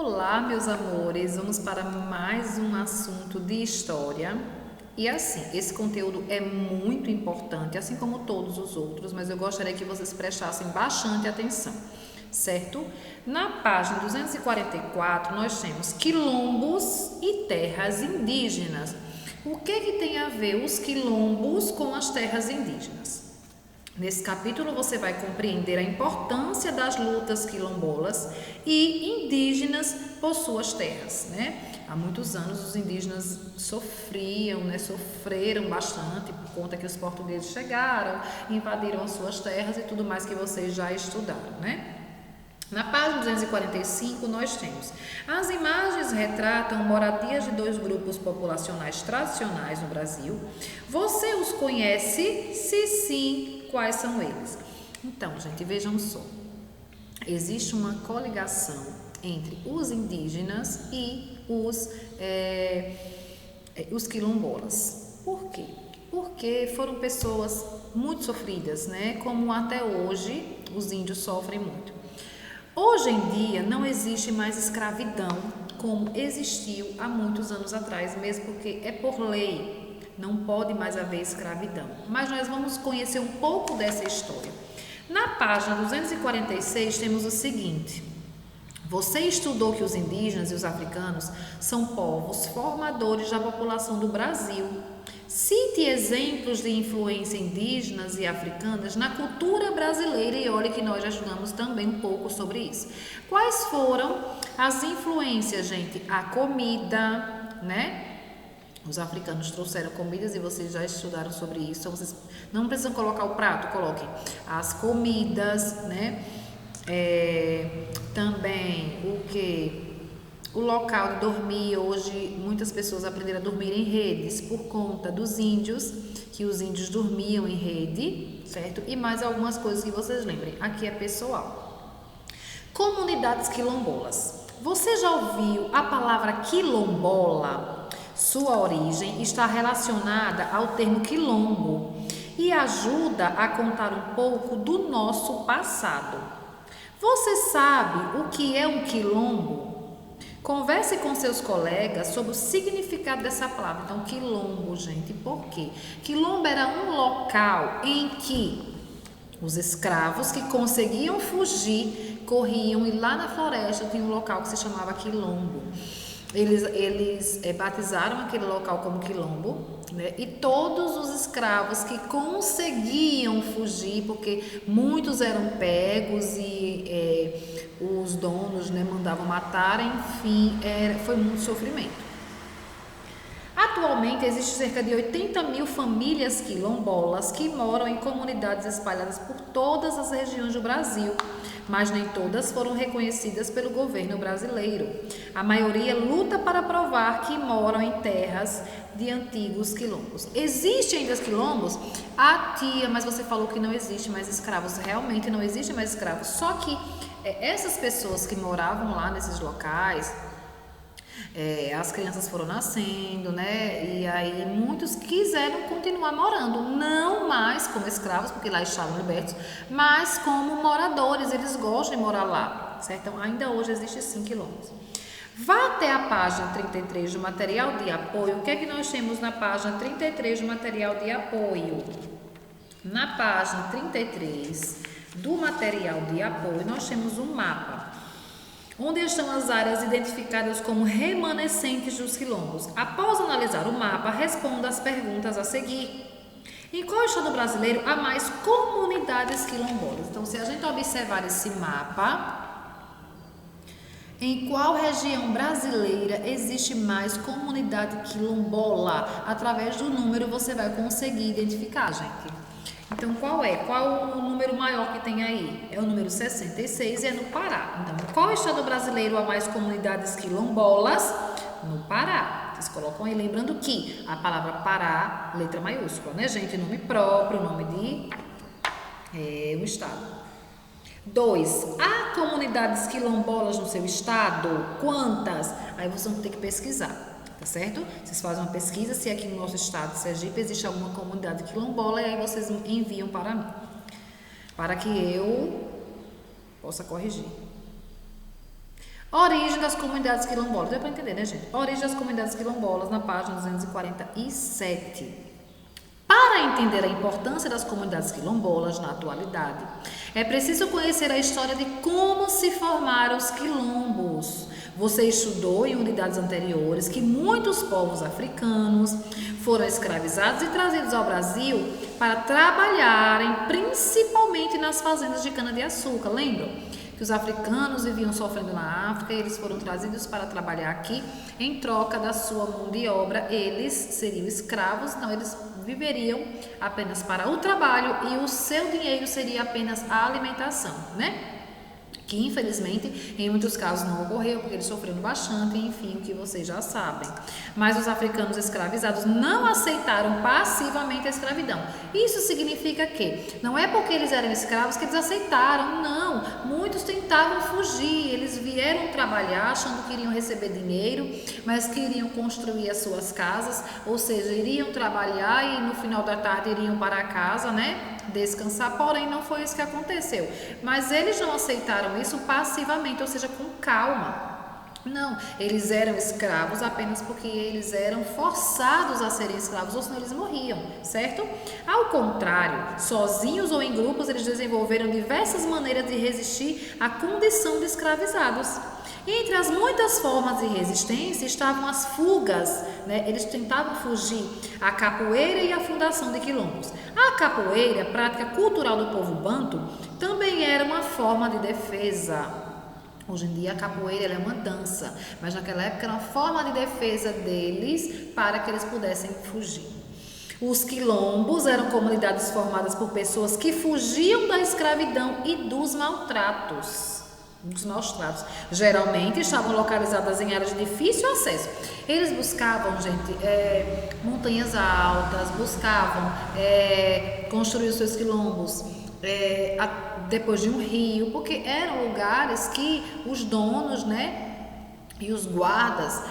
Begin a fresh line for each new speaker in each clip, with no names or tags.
Olá, meus amores, vamos para mais um assunto de história. E assim, esse conteúdo é muito importante, assim como todos os outros, mas eu gostaria que vocês prestassem bastante atenção, certo? Na página 244, nós temos quilombos e terras indígenas. O que tem a ver os quilombos com as terras indígenas? Nesse capítulo você vai compreender a importância das lutas quilombolas e indígenas por suas terras, né? Há muitos anos os indígenas sofreram bastante por conta que os portugueses chegaram, invadiram as suas terras e tudo mais que vocês já estudaram, né? Na página 245 nós temos: as imagens retratam moradias de dois grupos populacionais tradicionais no Brasil. Você os conhece? Se sim, quais são eles? Então, gente, vejam só. Existe uma coligação entre os indígenas e os quilombolas. Por quê? Porque foram pessoas muito sofridas, né? Como até hoje os índios sofrem muito. Hoje em dia não existe mais escravidão como existiu há muitos anos atrás, mesmo porque é por lei, não pode mais haver escravidão. Mas nós vamos conhecer um pouco dessa história. Na página 246 temos o seguinte: você estudou que os indígenas e os africanos são povos formadores da população do Brasil. Cite exemplos de influência indígenas e africanas na cultura brasileira e olhe que nós já estudamos também um pouco sobre isso. Quais foram as influências, gente? A comida, né? Os africanos trouxeram comidas e vocês já estudaram sobre isso. Então, vocês não precisam colocar o prato, coloquem as comidas, né? Também o que? O local de dormir. Hoje muitas pessoas aprenderam a dormir em redes por conta dos índios, que os índios dormiam em rede, certo? E mais algumas coisas que vocês lembrem. Aqui é pessoal. Comunidades quilombolas. Você já ouviu a palavra quilombola? Sua origem está relacionada ao termo quilombo e ajuda a contar um pouco do nosso passado. Você sabe o que é um quilombo? Converse com seus colegas sobre o significado dessa palavra. Então, quilombo, gente, por quê? Quilombo era um local em que os escravos que conseguiam fugir corriam e lá na floresta tinha um local que se chamava quilombo. Eles batizaram aquele local como quilombo, né? E todos os escravos que conseguiam fugir, porque muitos eram pegos e os donos, né, mandavam matar, enfim, foi muito sofrimento. Atualmente existe cerca de 80 mil famílias quilombolas que moram em comunidades espalhadas por todas as regiões do Brasil, mas nem todas foram reconhecidas pelo governo brasileiro. A maioria luta para provar que moram em terras de antigos quilombos. Existem ainda os quilombos? Tia, mas você falou que não existe mais escravos. Realmente não existe mais escravos, só que essas pessoas que moravam lá nesses locais, as crianças foram nascendo, né? E aí muitos quiseram continuar morando, não mais como escravos, porque lá estavam libertos, mas como moradores, eles gostam de morar lá, certo? Então, ainda hoje existe sim quilombos. Vá até a página 33 do material de apoio. O que é que nós temos na página 33 do material de apoio? Na página 33 do material de apoio, nós temos um mapa onde estão as áreas identificadas como remanescentes dos quilombos. Após analisar o mapa, responda as perguntas a seguir. Em qual estado brasileiro há mais comunidades quilombolas? Então, se a gente observar esse mapa, em qual região brasileira existe mais comunidade quilombola? Através do número você vai conseguir identificar, gente. Então, qual o número maior que tem aí? É o número 66 e é no Pará. Então, qual estado brasileiro há mais comunidades quilombolas? No Pará. Vocês colocam aí, lembrando que a palavra Pará, letra maiúscula, né, gente? Nome próprio, nome de o estado. 2. Há comunidades quilombolas no seu estado? Quantas? Aí vocês vão ter que pesquisar. Tá certo? Vocês fazem uma pesquisa se aqui no nosso estado de Sergipe existe alguma comunidade quilombola e aí vocês enviam para mim, para que eu possa corrigir. Origem das comunidades quilombolas. Deu para entender, né, gente? Origem das comunidades quilombolas, na página 247. Para entender a importância das comunidades quilombolas na atualidade, é preciso conhecer a história de como se formaram os quilombos. Você estudou em unidades anteriores que muitos povos africanos foram escravizados e trazidos ao Brasil para trabalharem principalmente nas fazendas de cana-de-açúcar. Lembram? Que os africanos viviam sofrendo na África e eles foram trazidos para trabalhar aqui em troca da sua mão de obra. Eles seriam escravos, então eles viveriam apenas para o trabalho e o seu dinheiro seria apenas a alimentação, né? Que infelizmente em muitos casos não ocorreu porque eles sofreram bastante, enfim, o que vocês já sabem. Mas os africanos escravizados não aceitaram passivamente a escravidão. Isso significa que não é porque eles eram escravos que eles aceitaram, não. Muitos tentavam fugir, eles vieram trabalhar achando que iriam receber dinheiro, mas queriam construir as suas casas, ou seja, iriam trabalhar e no final da tarde iriam para casa, né? Descansar, porém não foi isso que aconteceu. Mas eles não aceitaram isso passivamente, ou seja, com calma. Não, eles eram escravos apenas porque eles eram forçados a serem escravos, ou senão eles morriam, certo? Ao contrário, sozinhos ou em grupos, eles desenvolveram diversas maneiras de resistir à condição de escravizados. Entre as muitas formas de resistência estavam as fugas, né? Eles tentavam fugir, a capoeira e a fundação de quilombos. A capoeira, prática cultural do povo banto, também era uma forma de defesa. Hoje em dia a capoeira é uma dança, mas naquela época era uma forma de defesa deles para que eles pudessem fugir. Os quilombos eram comunidades formadas por pessoas que fugiam da escravidão e dos maus tratos. Geralmente estavam localizadas em áreas de difícil acesso. Eles buscavam, gente, montanhas altas, buscavam construir os seus quilombos depois de um rio, porque eram lugares que os donos, né, e os guardas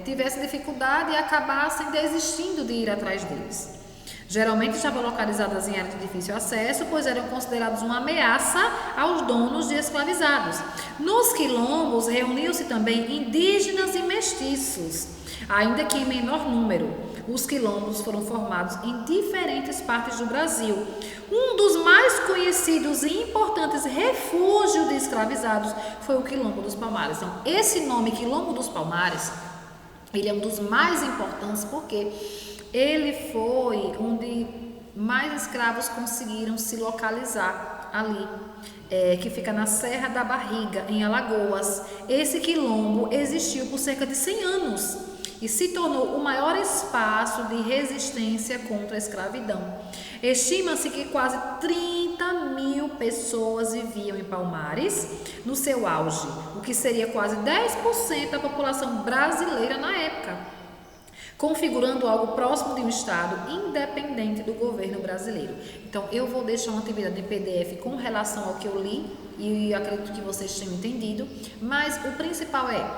tivessem dificuldade e acabassem desistindo de ir atrás deles. Geralmente estavam localizadas em áreas de difícil acesso, pois eram considerados uma ameaça aos donos de escravizados. Nos quilombos reuniam-se também indígenas e mestiços, ainda que em menor número. Os quilombos foram formados em diferentes partes do Brasil. Um dos mais conhecidos e importantes refúgios de escravizados foi o Quilombo dos Palmares. Então, esse nome Quilombo dos Palmares, ele é um dos mais importantes porque ele foi onde mais escravos conseguiram se localizar ali, que fica na Serra da Barriga, em Alagoas. Esse quilombo existiu por cerca de 100 anos e se tornou o maior espaço de resistência contra a escravidão. Estima-se que quase 30.000 pessoas viviam em Palmares no seu auge, o que seria quase 10% da população brasileira na época, configurando algo próximo de um estado independente do governo brasileiro. Então, eu vou deixar uma atividade em PDF com relação ao que eu li e acredito que vocês tenham entendido, mas o principal é: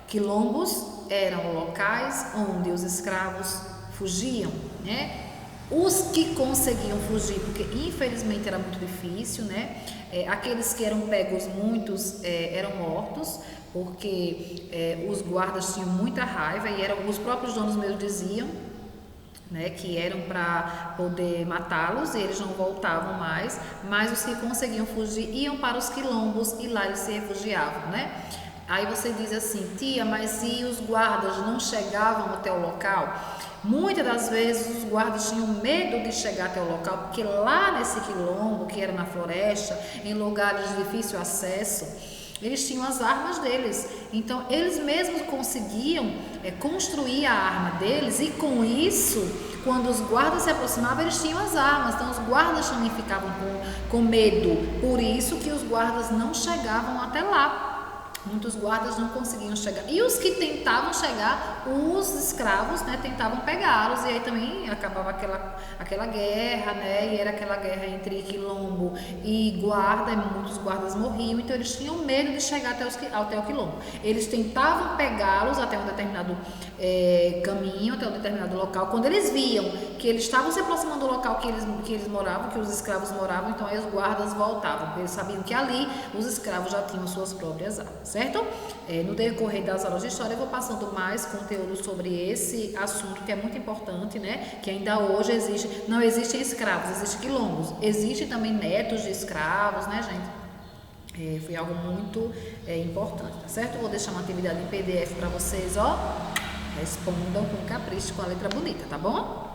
quilombos eram locais onde os escravos fugiam, né? Os que conseguiam fugir, porque infelizmente era muito difícil, né? Aqueles que eram pegos, muitos eram mortos, porque os guardas tinham muita raiva e eram os próprios donos mesmo diziam, né, que eram para poder matá-los e eles não voltavam mais, mas os que conseguiam fugir iam para os quilombos e lá eles se refugiavam, né? Aí você diz assim: tia, mas se os guardas não chegavam até o local? Muitas das vezes os guardas tinham medo de chegar até o local, porque lá nesse quilombo, que era na floresta, em lugares de difícil acesso, eles tinham as armas deles. Então eles mesmos conseguiam construir a arma deles, e com isso, quando os guardas se aproximavam, eles tinham as armas. Então os guardas também ficavam com medo, por isso que os guardas não chegavam até lá. Muitos guardas não conseguiam chegar. E os que tentavam chegar, os escravos, né, tentavam pegá-los. E aí também acabava aquela guerra, né? E era aquela guerra entre quilombo e guarda. E muitos guardas morriam. Então eles tinham medo de chegar até o quilombo. Eles tentavam pegá-los até um determinado caminho, até um determinado local. Quando eles viam que eles estavam se aproximando do local que eles moravam, que os escravos moravam, então aí os guardas voltavam. Porque eles sabiam que ali os escravos já tinham suas próprias armas. certo? No decorrer das aulas de história eu vou passando mais conteúdo sobre esse assunto que é muito importante, né? Que ainda hoje não existem escravos, existem quilombos. Existem também netos de escravos, né, gente? Foi algo muito importante, tá certo? Vou deixar uma atividade em PDF para vocês, ó. Respondam com capricho, com a letra bonita, tá bom?